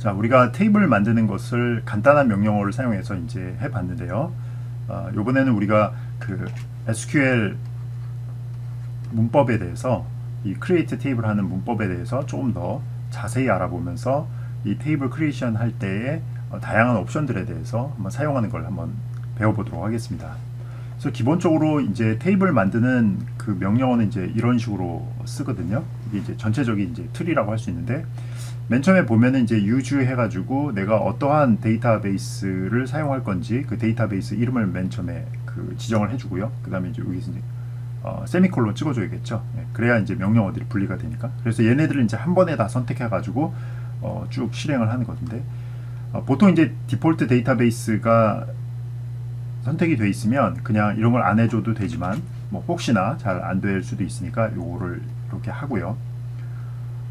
자, 우리가 테이블 만드는 것을 간단한 명령어를 사용해서 이제 해봤는데요. 요번에는 우리가 그 SQL 문법에 대해서 이 create table 하는 문법에 대해서 조금 더 자세히 알아보면서 이 테이블 크리에이션 할 때의 다양한 옵션들에 대해서 한번 사용하는 걸 한번 배워보도록 하겠습니다. 그래서 기본적으로 이제 테이블 만드는 그 명령어는 이제 이런 식으로 쓰거든요. 이게 이제 전체적인 이제 틀이라고 할 수 있는데, 맨 처음에 보면은 이제 use 해가지고 내가 어떠한 데이터베이스를 사용할 건지 그 데이터베이스 이름을 맨 처음에 그 지정을 해주고요. 그 다음에 이제 여기서 이제 세미콜론 찍어줘야겠죠. 그래야 이제 명령어들이 분리가 되니까. 그래서 얘네들을 이제 한 번에 다 선택해가지고 쭉 실행을 하는 건데, 보통 이제 디폴트 데이터베이스가 선택이 돼 있으면 그냥 이런 걸 안 해줘도 되지만 뭐 혹시나 잘 안 될 수도 있으니까 요거를 이렇게 하고요.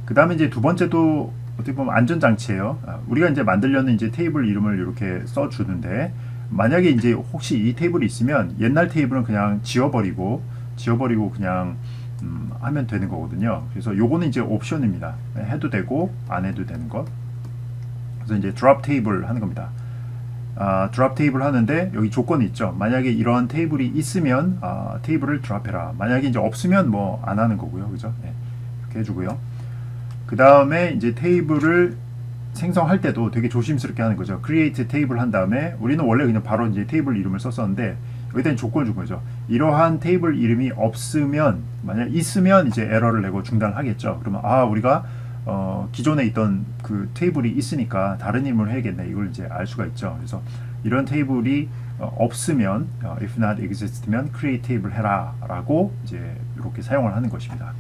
그 다음에 이제 두 번째도 어떻게 보면 안전장치예요. 우리가 이제 만들려는 이제 테이블 이름을 이렇게 써주는데, 만약에 이제 혹시 이 테이블이 있으면 옛날 테이블은 그냥 지워버리고 그냥 하면 되는 거거든요. 그래서 요거는 이제 옵션입니다. 해도 되고 안 해도 되는 것. 그래서 이제 drop 테이블 하는 겁니다. drop 테이블 하는데 여기 조건이 있죠. 만약에 이런 테이블이 있으면 테이블을 드랍해라. 만약에 이제 없으면 뭐 안 하는 거고요. 그죠? 네, 이렇게 해주고요. 그 다음에 이제 테이블을 생성할 때도 되게 조심스럽게 하는 거죠. create 테이블 한 다음에 우리는 원래 그냥 바로 이제 테이블 이름을 썼었는데, 여기다 조건을 준 거죠. 이러한 테이블 이름이 없으면, 만약 있으면 이제 에러를 내고 중단하겠죠. 그러면 우리가 기존에 있던 그 테이블이 있으니까 다른 이름을 해야겠네, 이걸 이제 알 수가 있죠. 그래서 이런 테이블이 없으면 if not exist면 create 테이블 해라 라고 이제 이렇게 사용을 하는 것입니다.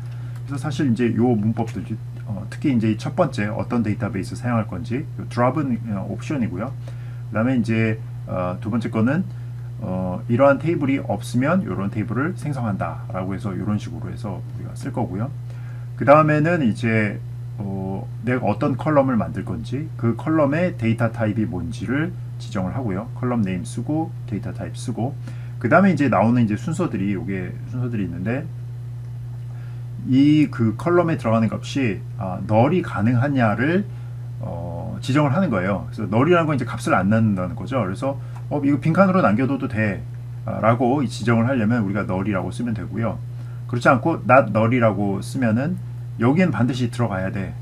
그래서 사실 이제 요 문법들 특히 이제 첫 번째 어떤 데이터베이스 사용할 건지 drop은 옵션이고요. 그 다음에 이제 두 번째 거는 이러한 테이블이 없으면 이런 테이블을 생성한다 라고 해서 이런 식으로 해서 우리가 쓸 거고요. 그 다음에는 이제 내가 어떤 컬럼을 만들 건지 그 컬럼의 데이터 타입이 뭔지를 지정을 하고요. 컬럼 네임 쓰고 데이터 타입 쓰고, 그 다음에 이제 나오는 이제 순서들이 있는데, 이 그 컬럼에 들어가는 값이 널이 가능하냐를 지정을 하는 거예요. 그래서 널이라는 건 이제 값을 안 넣는다는 거죠. 그래서 이거 빈칸으로 남겨둬도 돼 라고 지정을 하려면 우리가 널이라고 쓰면 되고요. 그렇지 않고 not 널이라고 쓰면은 여기엔 반드시 들어가야 돼.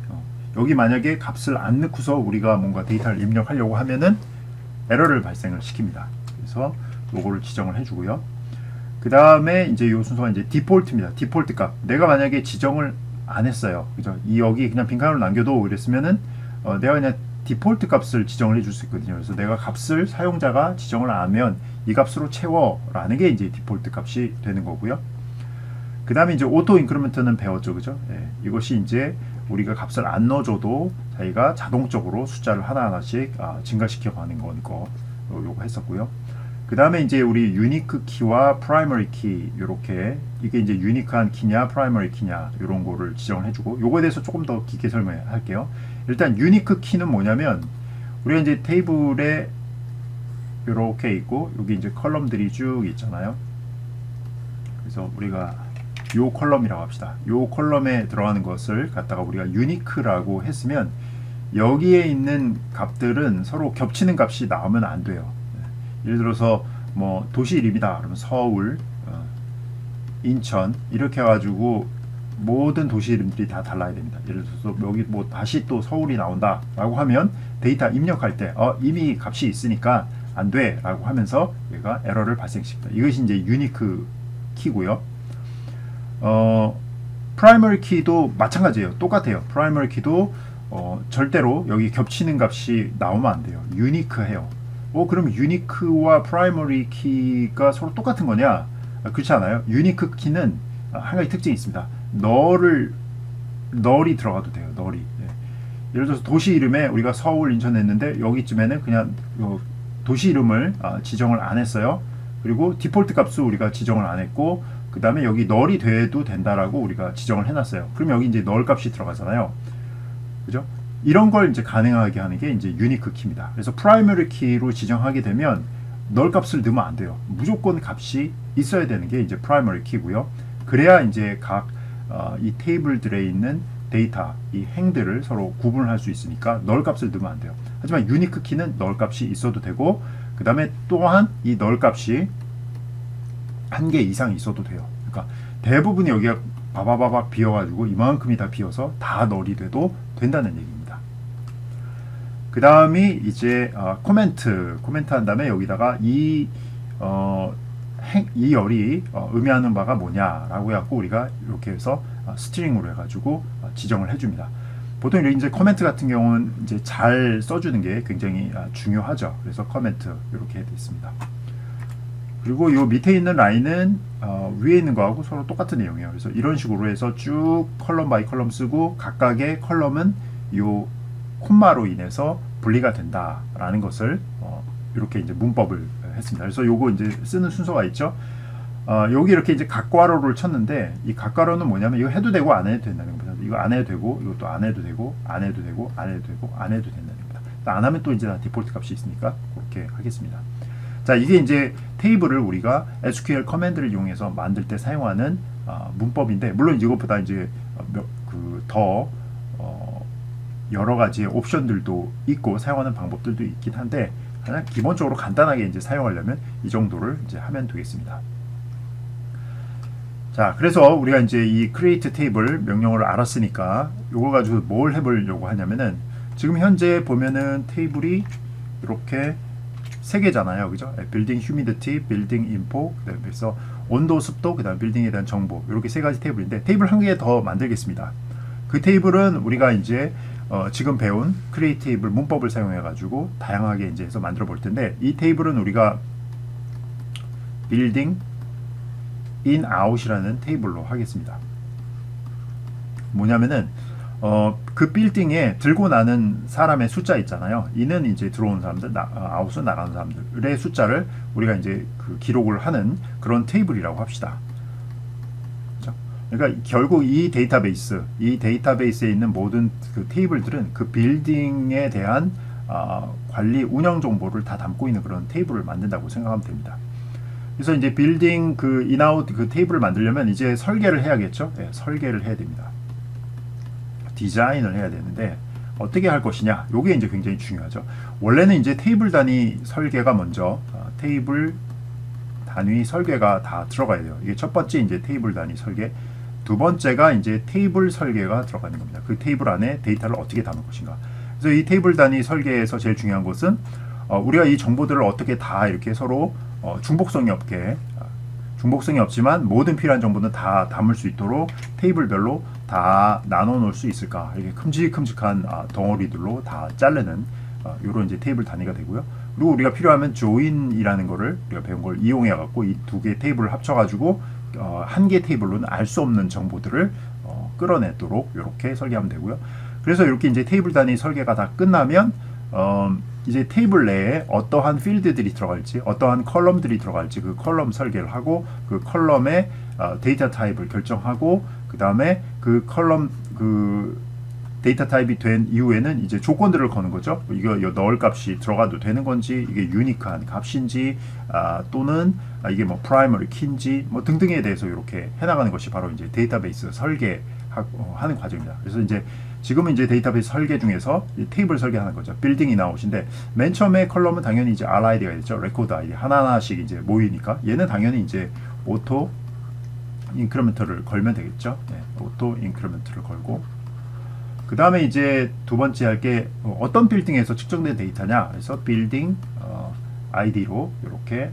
여기 만약에 값을 안 넣고서 우리가 뭔가 데이터를 입력하려고 하면은 에러를 발생을 시킵니다. 그래서 요거를 지정을 해주고요. 그 다음에 이제 요 순서가 이제 디폴트입니다. 디폴트 값. 내가 만약에 지정을 안 했어요. 그죠? 여기 그냥 빈칸으로 남겨도 이랬으면은 내가 그냥 디폴트 값을 지정을 해줄 수 있거든요. 그래서 내가 값을 사용자가 지정을 안 하면 이 값으로 채워라는 게 이제 디폴트 값이 되는 거고요. 그 다음에 이제 오토 인크리먼트는 배웠죠. 그죠? 이것이 이제 우리가 값을 안 넣어줘도 자기가 자동적으로 숫자를 하나하나씩 증가시켜 가는 거니까 요거 했었고요. 그 다음에 이제 우리 유니크 키와 프라이머리 키, 요렇게 이게 이제 유니크한 키냐 프라이머리 키냐 이런 거를 지정을 해주고, 요거에 대해서 조금 더 깊게 설명할게요. 일단 유니크 키는 뭐냐면, 우리가 이제 테이블에 요렇게 있고 여기 이제 컬럼들이 쭉 있잖아요. 그래서 우리가 요 컬럼이라고 합시다. 요 컬럼에 들어가는 것을 갖다가 우리가 유니크라고 했으면 여기에 있는 값들은 서로 겹치는 값이 나오면 안 돼요. 예를 들어서 뭐 도시 이름이다 그러면 서울, 인천 이렇게 해가지고 모든 도시 이름들이 다 달라야 됩니다. 예를 들어서 여기 뭐 다시 또 서울이 나온다 라고 하면 데이터 입력할 때 이미 값이 있으니까 안 돼 라고 하면서 얘가 에러를 발생시킵니다. 이것이 이제 유니크 키고요. 프라이머리 키도 마찬가지예요. 똑같아요. 프라이머리 키도 절대로 여기 겹치는 값이 나오면 안 돼요. 유니크해요. 그럼 유니크와 프라이머리 키가 서로 똑같은 거냐? 그렇지 않아요. 유니크 키는 한 가지 특징이 있습니다. 널이 들어가도 돼요. 널이. 예를 들어서 도시 이름에 우리가 서울, 인천 했는데 여기쯤에는 그냥 도시 이름을 지정을 안 했어요. 그리고 디폴트 값을 우리가 지정을 안 했고, 그 다음에 여기 널이 돼도 된다라고 우리가 지정을 해놨어요. 그럼 여기 이제 널 값이 들어가잖아요. 그죠? 이런 걸 이제 가능하게 하는 게 이제 유니크 키입니다. 그래서 프라이머리 키로 지정하게 되면 널 값을 넣으면 안 돼요. 무조건 값이 있어야 되는 게 이제 프라이머리 키고요. 그래야 이제 각 이 테이블들에 있는 데이터, 이 행들을 서로 구분을 할 수 있으니까 널 값을 넣으면 안 돼요. 하지만 유니크 키는 널 값이 있어도 되고, 그 다음에 또한 이 널 값이 한 개 이상 있어도 돼요. 그러니까 대부분 여기가 바바바박 비어가지고 이만큼이 다 비어서 다 널이 돼도 된다는 얘기입니다. 그 다음이 이제 코멘트 한 다음에 여기다가 이 열이 의미하는 바가 뭐냐라고 해갖고 우리가 이렇게 해서 스트링으로 해가지고 지정을 해줍니다. 보통 이제 커멘트 같은 경우는 이제 잘 써주는 게 굉장히 중요하죠. 그래서 커멘트 이렇게 되어 있습니다. 그리고 이 밑에 있는 라인은 위에 있는 거하고 서로 똑같은 내용이에요. 그래서 이런 식으로 해서 쭉 컬럼 바이 컬럼 쓰고 각각의 컬럼은 이 콤마로 인해서 분리가 된다라는 것을 이렇게 이제 문법을 했습니다. 그래서 요거 이제 쓰는 순서가 있죠. 여기 이렇게 이제 각괄호를 쳤는데 이 각괄호는 뭐냐면 이거 해도 되고 안 해도 된다는 겁니다. 이거 안 해도 되고 이것도 안 해도 되고 안 해도 되고 안 해도 되고 안 해도 된다는 겁니다. 안 하면 또 이제 다 디폴트 값이 있으니까 그렇게 하겠습니다. 자, 이게 이제 테이블을 우리가 SQL 커맨드를 이용해서 만들 때 사용하는 문법인데, 물론 이것보다 이제 더 여러 가지 옵션들도 있고 사용하는 방법들도 있긴 한데, 그냥 기본적으로 간단하게 이제 사용하려면 이 정도를 이제 하면 되겠습니다. 자, 그래서 우리가 이제 이 create table 명령어를 알았으니까 이걸 가지고 뭘 해보려고 하냐면은, 지금 현재 보면은 테이블이 이렇게 세 개잖아요, 그죠? 빌딩 휴미디티, 빌딩 인포, 그래서 온도, 습도, 그다음 빌딩에 대한 정보, 이렇게 세 가지 테이블인데 테이블 한 개 더 만들겠습니다. 그 테이블은 우리가 이제 지금 배운 create 테이블 문법을 사용해 가지고 다양하게 이제 해서 만들어 볼 텐데, 이 테이블은 우리가 빌딩 in out이라는 테이블로 하겠습니다. 뭐냐면은 그 빌딩에 들고 나는 사람의 숫자 있잖아요. 이는 이제 들어오는 사람들, 아웃은 나가는 사람들의 숫자를 우리가 이제 그 기록을 하는 그런 테이블이라고 합시다. 그렇죠? 그러니까 결국 이 데이터베이스에 있는 모든 그 테이블들은 그 빌딩에 대한 관리, 운영 정보를 다 담고 있는 그런 테이블을 만든다고 생각하면 됩니다. 그래서 이제 빌딩 그 인아웃 그 테이블을 만들려면 이제 설계를 해야겠죠. 네, 설계를 해야 됩니다. 디자인을 해야 되는데 어떻게 할 것이냐, 요게 이제 굉장히 중요하죠. 원래는 이제 테이블 단위 설계가 먼저 테이블 단위 설계가 다 들어가야 돼요. 이게 첫 번째 이제 테이블 단위 설계, 두 번째가 이제 테이블 설계가 들어가는 겁니다. 그 테이블 안에 데이터를 어떻게 담을 것인가. 그래서 이 테이블 단위 설계에서 제일 중요한 것은 우리가 이 정보들을 어떻게 다 이렇게 서로 중복성이 없지만 모든 필요한 정보는 다 담을 수 있도록 테이블별로 다 나눠 놓을 수 있을까, 이렇게 큼직큼직한 덩어리들로 다 자르는 이런 이제 테이블 단위가 되고요. 그리고 우리가 필요하면 join이라는 거를 우리가 배운 걸 이용해 갖고 이 두 개의 테이블을 합쳐 가지고 한 개 테이블로는 알 수 없는 정보들을 끌어내도록 이렇게 설계하면 되고요. 그래서 이렇게 이제 테이블 단위 설계가 다 끝나면 이제 테이블 내에 어떠한 필드들이 들어갈지, 어떠한 컬럼들이 들어갈지 그 컬럼 설계를 하고, 그 컬럼의 데이터 타입을 결정하고, 그 다음에 그 컬럼 그 데이터 타입이 된 이후에는 이제 조건들을 거는 거죠. 이거 넣을 값이 들어가도 되는 건지, 이게 유니크한 값인지, 또는 이게 뭐 프라이머리 키인지 뭐 등등에 대해서 이렇게 해나가는 것이 바로 이제 데이터베이스 설계하는 과정입니다. 그래서 이제 지금은 이제 데이터베이스 설계 중에서 테이블 설계하는 거죠. 빌딩이 나오신데, 맨 처음에 컬럼은 당연히 이제 RID가 있죠. 레코드 아이디 하나하나씩 이제 모이니까 얘는 당연히 이제 오토 인크리먼트를 걸면 되겠죠. 네, 오토 인크리먼트를 걸고, 그 다음에 이제 두 번째 할 게 어떤 빌딩에서 측정된 데이터냐. 그래서 빌딩 아이디로 이렇게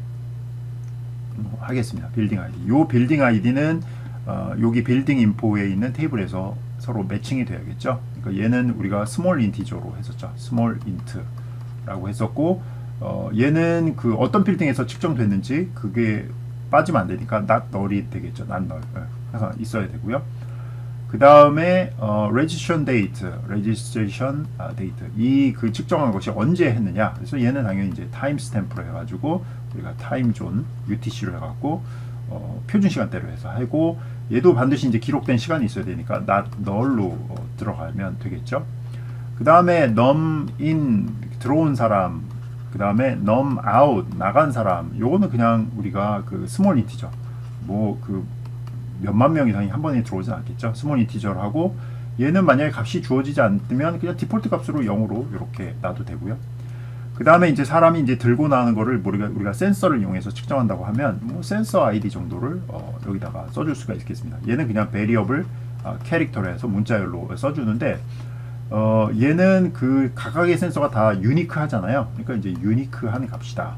하겠습니다. 빌딩 아이디. 요 빌딩 아이디는 여기 빌딩 인포에 있는 테이블에서 서로 매칭이 돼야겠죠. 그러니까 얘는 우리가 스몰 인티저로 했었죠. 스몰 인트라고 했었고, 얘는 그 어떤 빌딩에서 측정됐는지 그게 빠지면 안 되니까 not null이 되겠죠. not null 항상 있어야 되고요. 그 다음에 registration date 이 그 측정한 것이 언제 했느냐. 그래서 얘는 당연히 이제 타임 스탬프로 해가지고 우리가 타임 존 UTC로 해갖고 표준 시간대로 해서 하고, 얘도 반드시 이제 기록된 시간이 있어야 되니까 not null로 들어가면 되겠죠. 그 다음에 num in 들어온 사람, 그 다음에 num out 나간 사람, 요거는 그냥 우리가 그 스몰 인티저 뭐 그 몇만 명이 당연히 한 번에 들어오진 않겠죠. 스몰 인티저를 하고, 얘는 만약에 값이 주어지지 않으면 그냥 디폴트 값으로 0으로 이렇게 놔도 되고요. 그 다음에 이제 사람이 이제 들고 나가는 거를 우리가 센서를 이용해서 측정한다고 하면 뭐 센서 아이디 정도를 여기다가 써줄 수가 있겠습니다. 얘는 그냥 베리어블 캐릭터로 해서 문자열로 써주는데 얘는 그 각각의 센서가 다 유니크 하잖아요. 그러니까 이제 유니크한 값이다.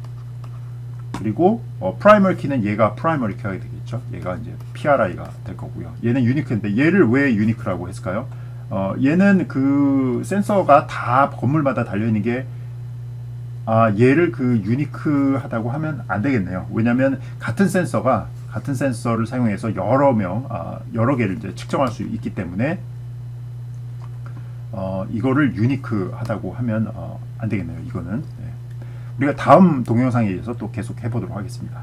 그리고 프라이머리 키는 얘가 프라이머리 키가 되겠죠. 얘가 이제 PRI가 될 거고요. 얘는 유니크인데 얘를 왜 유니크라고 했을까요? 얘는 그 센서가 다 건물마다 달려 있는 게 얘를 그 유니크하다고 하면 안 되겠네요. 왜냐하면 같은 센서를 사용해서 여러 개를 이제 측정할 수 있기 때문에 이거를 유니크하다고 하면 안 되겠네요. 이거는 우리가 다음 동영상에 의해서 또 계속 해보도록 하겠습니다.